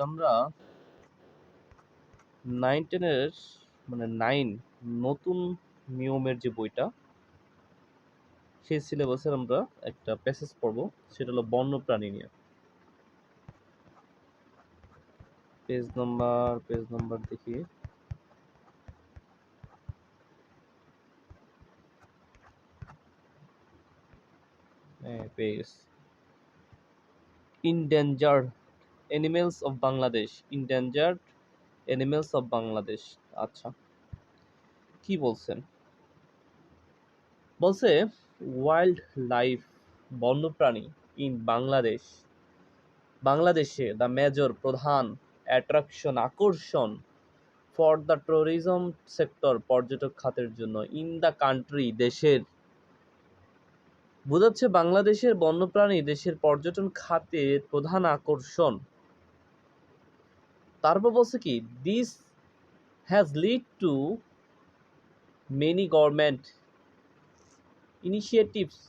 আমরা 9-10 মানে 9 নতুন নিয়মের যে বইটা সেই সিলেবাসের আমরা একটা প্যাসেজ পড়ব, সেটা হলো বন্যপ্রাণী নিয়ে। পেজ নাম্বার দেখি। পেয়ে গেছি। Endangered animals of Bangladesh. Endangered animals of Bangladesh. আচ্ছা, কি বলছেন? বলছে ওয়াইল্ড লাইফ, বন্যপ্রাণী ইন বাংলাদেশ। বাংলাদেশে দ্য মেজর প্রধান অ্যাট্রাকশন, আকর্ষণ ফর দ্য ট্যুরিজম সেক্টর, পর্যটক খাতের জন্য, ইন দ্য কান্ট্রি, দেশের, বোঝাচ্ছে বাংলাদেশের বন্যপ্রাণী দেশের পর্যটন খাতের প্রধান আকর্ষণ। তারপর বলছে কি, this has lead to many government initiatives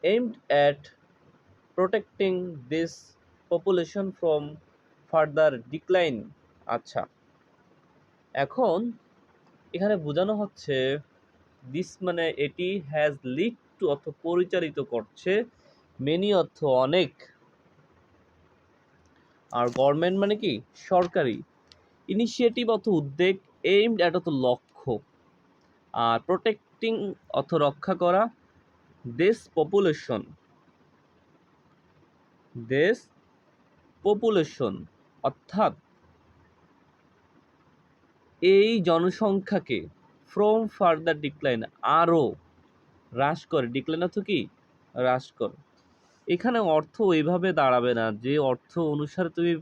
aimed at protecting this population from further decline। আচ্ছা, এখন এখানে বোঝানো হচ্ছে দিস মানে এটি, হ্যাজ লিড টু অর্থ পরিচালিত করছে, মেনি অর্থ অনেক, আর গভর্নমেন্ট মানে কি সরকারি, ইনিশিয়েটিভ অর্থ উদ্যোগ, এইমড অ্যাট অর্থ লক্ষ্য, আর প্রোটেক্টিং অর্থ রক্ষা করা, দেশ পপুলেশন, দেশ পপুলেশন অর্থাৎ এই জনসংখ্যাকে ফ্রম ফার্দার ডিক্লাইন আরও হ্রাস করে। ডিক্লাইন অর্থ কি হ্রাস করে। এখানে অর্থ ওইভাবে দাঁড়াবে না যে অর্থ অনুসারে তুমি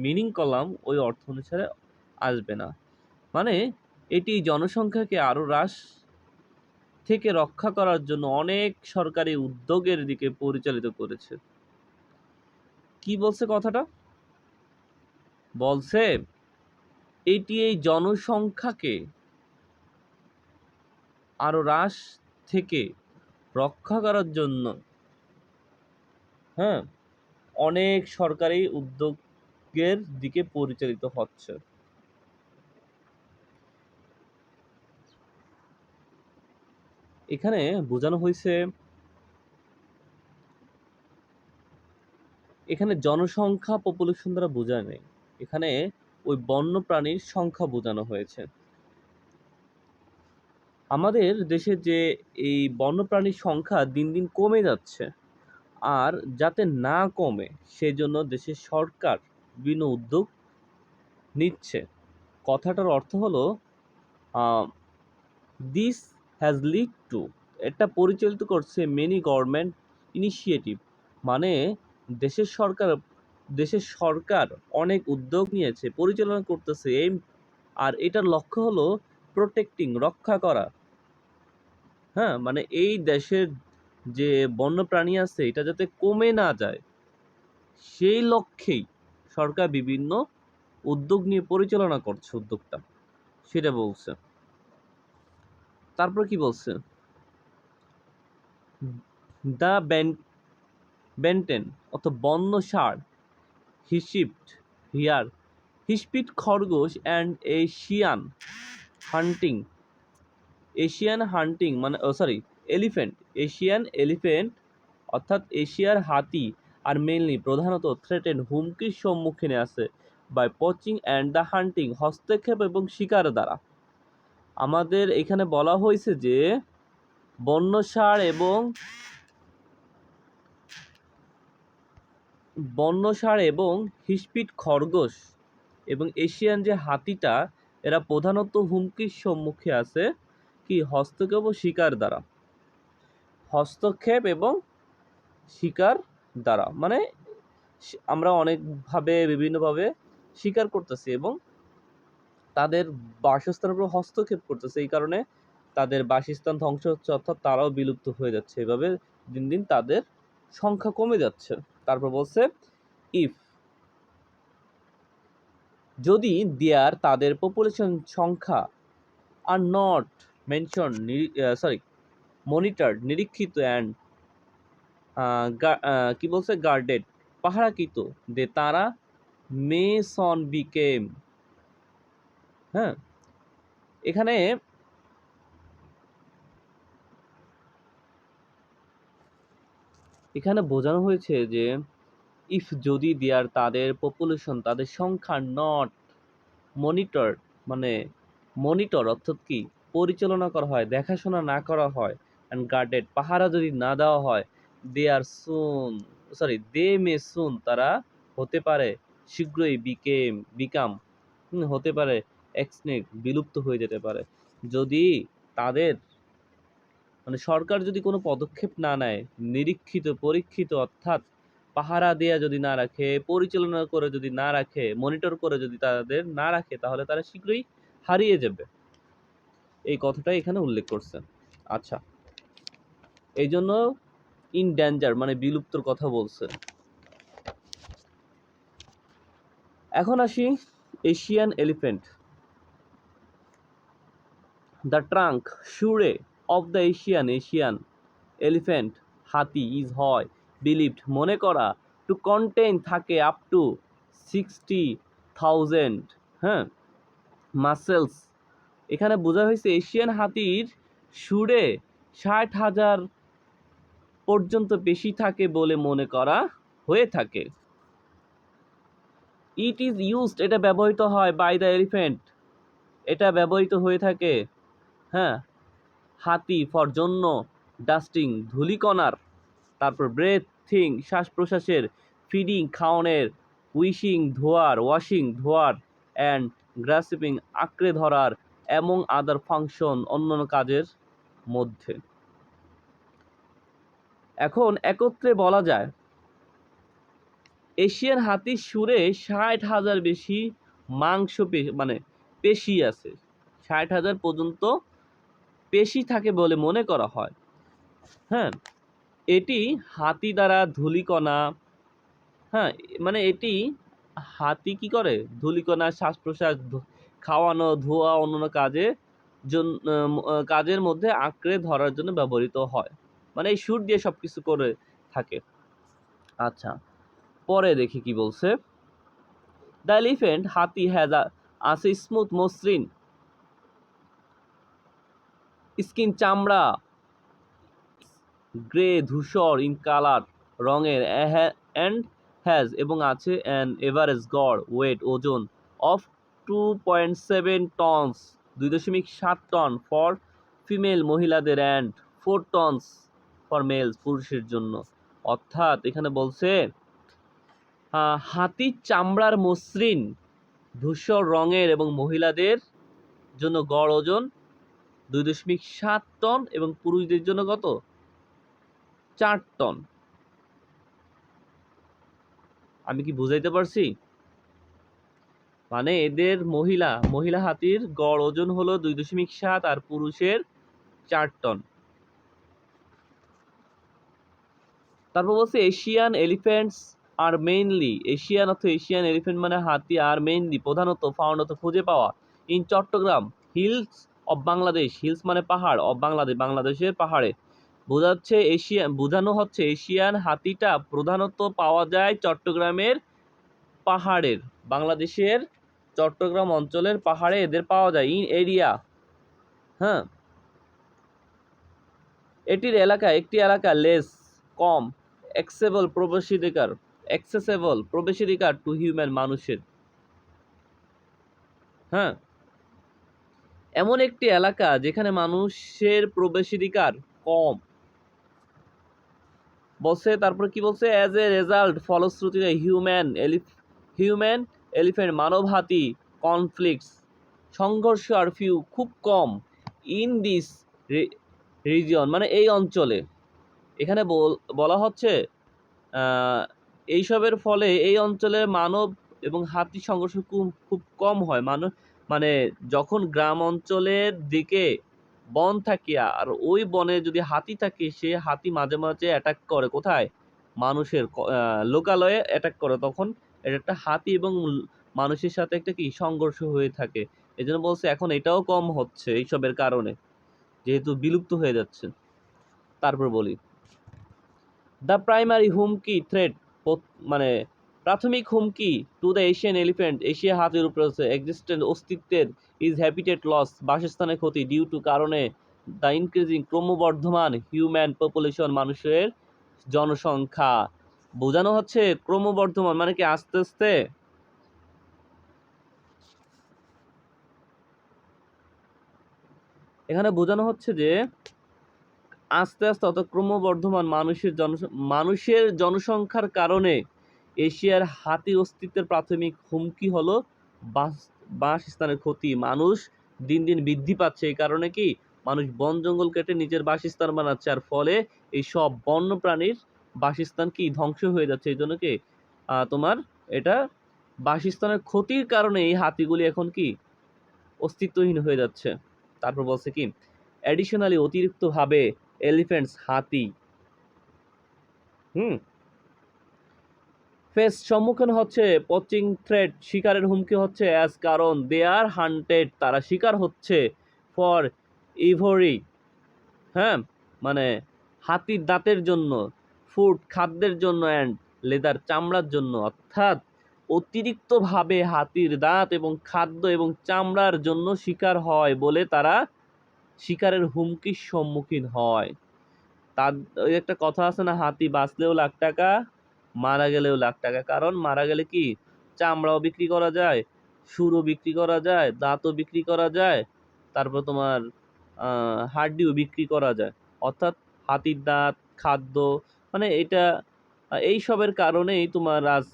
মিনিং করলাম ওই অর্থ অনুসারে আসবে না। মানে এটি জনসংখ্যাকে আরও হ্রাস থেকে রক্ষা করার জন্য অনেক সরকারি উদ্যোগের দিকে পরিচালিত করেছে। কি বলছে কথাটা? বলছে এটি এই জনসংখ্যাকে আরও হ্রাস থেকে রক্ষা করার জন্য অনেক সরকারি উদ্যোগের দিকে পরিচালিত হচ্ছে। এখানে বোঝানো হয়েছে, এখানে জনসংখ্যা পপুলেশন দ্বারা বোঝায় নেই, এখানে ওই বন্যপ্রাণীর সংখ্যা বোঝানো হয়েছে। আমাদের দেশে যে এই বন্যপ্রাণীর সংখ্যা দিন দিন কমে যাচ্ছে, আর যাতে না কমে সেজন্য দেশের সরকার বিভিন্ন উদ্যোগ নিচ্ছে। কথাটার অর্থ হলো দিস হ্যাজ লিড টু, এটা পরিচালিত করছে মেনি গভর্নমেন্ট ইনিশিয়েটিভ, মানে দেশের সরকার অনেক উদ্যোগ নিয়েছে, পরিচালনা করতেছে এই, আর এটার লক্ষ্য হলো প্রোটেক্টিং রক্ষা করা। মানে এই দেশের যে বন্যপ্রাণী আছে এটা যাতে কমে না যায় সেই লক্ষ্যেই সরকার বিভিন্ন উদ্যোগ নিয়ে পরিচালনা করছে, উদ্যোগটা সেটা বলছে। তারপর কি বলছে, দ্য বেন্টেন অর্থাৎ বন্য ষাঁড়, হিসিপ্ট হিয়ার, হিসপিট খরগোশ অ্যান্ড এশিয়ান হান্টিং মানে এলিফ্যান্ট, এশিয়ান এলিফ্যান্ট অর্থাৎ এশিয়ার হাতি, আর মেইনলি প্রধানত থ্রেটেন হুমকির সম্মুখীন আছে বাই পচিং অ্যান্ড দ্য হান্টিং, হস্তক্ষেপ এবং শিকার দ্বারা। আমাদের এখানে বলা হয়েছে যে বন্য ষাঁড় এবং হিসপিট খরগোশ এবং এশিয়ান যে হাতিটা, এরা প্রধানত হুমকির সম্মুখে আছে কি হস্তক্ষেপ ও শিকার দ্বারা। হস্তক্ষেপ এবং শিকার দ্বারা মানে আমরা অনেকভাবে বিভিন্নভাবে শিকার করতেছি এবং তাদের বাসস্থানের উপর হস্তক্ষেপ করতেছে, এই কারণে তাদের বাসস্থান ধ্বংস হচ্ছে, অর্থাৎ তারাও বিলুপ্ত হয়ে যাচ্ছে। এভাবে দিন দিন তাদের সংখ্যা কমে যাচ্ছে। তারপর বলছে ইফ, যদি দেয়ার তাদের পপুলেশন সংখ্যা আর নট মেনশন মনিটর্ড নিরীক্ষিত অ্যান্ড কি বলছে গার্ডেড পাহারাকৃত দে তারা মেসন বিকেম। হ্যাঁ, এখানে এখানে বোঝানো হয়েছে যে ইফ যদি দেয়ার তাদের পপুলেশন তাদের সংখ্যা নট মনিটর মানে মনিটর অর্থাৎ কি পরিচালনা করা হয়, দেখাশোনা না করা হয়, অ্যান্ড গার্ডেড পাহারা যদি না দেওয়া হয়, দে আর সুন দে মে সুন তারা হতে পারে শীঘ্রই বিকাম হতে পারে এক্সনেক্ট বিলুপ্ত হয়ে যেতে পারে। যদি তাদের মানে সরকার যদি কোনো পদক্ষেপ না নেয়, নিরীক্ষিত পরীক্ষিত অর্থাৎ পাহারা দেয়া যদি না রাখে, পরিচালনা করে যদি না রাখে, মনিটর করে যদি তাদের না রাখে, তাহলে তারা শীঘ্রই হারিয়ে যাবে। এই কথাটাই এখানে উল্লেখ করছে। আচ্ছা, এই জন্য ইন ডেঞ্জার মানে বিলুপ্তর কথা বলছে। এখন আসি এশিয়ান এলিফ্যান্ট। দ্য ট্রাঙ্ক সুরে অফ দ্য এশিয়ান এলিফ্যান্ট হাতি ইজ হয় বিলিভড মনে করা টু কন্টেইন থাকে আপ টু 60,000 হ্যাঁ মাসেলস। এখানে বোঝা হয়েছে এশিয়ান হাতির সুরে 60,000 পর্যন্ত বেশি থাকে বলে মনে করা হয়ে থাকে। ইট ইজ ইউজড এটা ব্যবহৃত হয় বাই দ্য এলিফ্যান্ট এটা ব্যবহৃত হয়ে থাকে হ্যাঁ হাতি ফর জন্য, ডাস্টিং ধূলিকণার, তারপর ব্রেথিং শ্বাস প্রশ্বাসের, ফিডিং খাওয়ানোর, ওয়াশিং ধোয়ার, অ্যান্ড গ্রাসপিং আঁকড়ে ধরার, এবং আদার ফাংশন অন্যান্য কাজের মধ্যে। এখন একত্রে বলা যায় এশিয়ান হাতির সুরে 60,000 বেশি মাংস পেশি আছে, 60,000 পর্যন্ত পেশি থাকে বলে মনে করা হয়। হ্যাঁ, এটি হাতি দ্বারা ধূলিকণা হ্যাঁ মানে এটি হাতি কি করে ধূলিকণা শ্বাস প্রশ্বাস খাওয়ানো ধোয়া অন্যান্য কাজের মধ্যে আঁকড়ে ধরার জন্য ব্যবহৃত হয়, মানে এই সুর দিয়ে সবকিছু করে থাকে। আচ্ছা, পরে দেখি কি বলছে। দ্য এলিফ্যান্ট হাতি হ্যাজ আছে স্মুথ মসৃণ স্কিন চামড়া, গ্রে ধূসর ইন কালার রঙের, অ্যান্ড হ্যাজ এবং আছে অ্যান এভারেজ গড় ওয়েট ওজন of 2.7 tons 2.7 ton for female মহিলাদের, অ্যান্ড 4 টনস ফর মেলস পুরুষের জন্য। অর্থাৎ এখানে বলছে হাতির চামড়ার মসৃণ ধূসর রঙের এবং মহিলাদের জন্য গড় ওজন 2.7 টন এবং পুরুষদের জন্য কত 4 টন। আমি কি বুঝাইতে পারছি? মানে এদের মহিলা হাতির গড় ওজন হলো 2.7 আর পুরুষের 4 টন। তারপর বলছে Asian elephants are mainly Asian অর্থ এশিয়ান এলিফ্যান্ট মানে হাতি আর মেইনলি প্রধানত ফাউন্ড খুঁজে পাওয়া in Chittagong hills of Bangladesh, hills মানে পাহাড়, অফ বাংলাদেশ বাংলাদেশের পাহাড়ে। বোঝানো হচ্ছে এশিয়ান হাতিটা প্রধানত পাওয়া যায় চট্টগ্রামের পাহাড়ের, বাংলাদেশের চট্টগ্রাম অঞ্চলের পাহাড়ে এদের পাওয়া যায় ইন এরিয়া। হ্যাঁ, একটি এলাকা লেস কম প্রবেশাধিকার টু হিউম্যান মানুষের। হ্যাঁ, এমন একটি এলাকা যেখানে মানুষের প্রবেশাধিকার কম বলছে। তারপর কি বলছে অ্যাজ এ রেজাল্ট ফলশ্রুতিতে হিউম্যান এলিফ্যান্ট মানব হাতি কনফ্লিক্টস সংঘর্ষ আর ফিউ খুব কম ইন দিস রিজিয়ন মানে এই অঞ্চলে। এখানে বলা হচ্ছে এইসবের ফলে এই অঞ্চলে মানব এবং হাতি সংঘর্ষ খুব কম হয়। মানে যখন গ্রাম অঞ্চলের দিকে বন থাকে আর ওই বনে যদি হাতি থাকে, সে হাতি মাঝে মাঝে অ্যাটাক করে কোথায় মানুষের লোকালয়ে অ্যাটাক করে, তখন এটা একটা হাতি এবং মানুষের সাথে একটা কি সংঘর্ষ হয়ে থাকে। এই জন্য বলছে এখন এটাও কম হচ্ছে এইসবের কারণে, যেহেতু বিলুপ্ত হয়ে যাচ্ছে। তারপর বলি দ্য প্রাইমারি হুমকি থ্রেট মানে প্রাথমিক হুমকি to the Asian elephant, Asia হাতির উপরে হচ্ছে এক্সিস্টেন্ট অস্তিত্বের, ইজ হ্যাবিটেট লস বাসস্থানের ক্ষতি, ডিউ টু কারণে দ্য ইনক্রিজিং ক্রমবর্ধমান হিউম্যান পপুলেশন মানুষের জনসংখ্যা। বোঝানো হচ্ছে ক্রমবর্ধমান মানে কি আস্তে আস্তে, এখানে বোঝানো হচ্ছে যে আস্তে আস্তে অর্থাৎ ক্রমবর্ধমান মানুষের জনসংখ্যার কারণে এশিয়ার হাতি অস্তিত্বের প্রাথমিক হুমকি হলো বাসস্থানের ক্ষতি। মানুষ দিন দিন বৃদ্ধি পাচ্ছে, এই কারণে কি মানুষ বন জঙ্গল কেটে নিজের বাসস্থান বানাচ্ছে, আর ফলে এই সব বন্য প্রাণীর বাসস্থান কি ধ্বংস হয়ে যাচ্ছে। এই জন্য কি তোমার এটা বাসস্থানের ক্ষতির কারণে এই হাতিগুলি এখন কি অস্তিত্বহীন হয়ে যাচ্ছে। তারপর বলছে কি অ্যাডিশনালি অতিরিক্তভাবে এলিফ্যান্টস হাতি ফেস সম্মুখীন হচ্ছে পচিং থ্রেট শিকারের হুমকি হচ্ছে, অ্যাজ কারণ দে আর হান্টেড তারা শিকার হচ্ছে, ফর ইভরি হ্যাঁ মানে হাতির দাঁতের জন্য, ফুড খাদ্যের জন্য, অ্যান্ড লেদার চামড়ার জন্য। অর্থাৎ অতিরিক্তভাবে হাতির দাঁত এবং খাদ্য এবং চামড়ার জন্য শিকার হয় বলে তারা শিকারের হুমকির সম্মুখীন হয়। তার ওই একটা কথা আছে না, হাতি বাঁচলেও লাখ টাকা, মারা গেলেও লাখ টাকা। কারণ মারা গেলে কি চামড়াও বিক্রি করা যায়, সুরও বিক্রি করা যায়, দাঁতও বিক্রি করা যায়, তারপর তোমার হাড্ডিও বিক্রি করা যায়। অর্থাৎ হাতির দাঁত, খাদ্য, মানে এটা এইসবের কারণেই তোমার আজ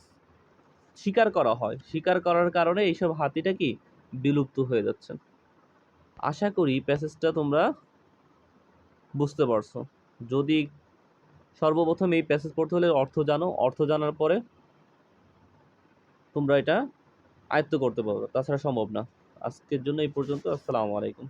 শিকার করা হয়, শিকার করার কারণে এইসব হাতিটা কি বিলুপ্ত হয়ে যাচ্ছে। আশা করি প্যাসেজটা তোমরা বুঝতে পারছো। যদি সর্বপ্রথম এই প্যাসেজ পড়তে হলে অর্থ জানো, অর্থ জানার পরে তোমরা এটা আয়ত্ত করতে পারবে, তাছাড়া সম্ভব না। আজকের জন্য এই পর্যন্ত। আসসালামু আলাইকুম।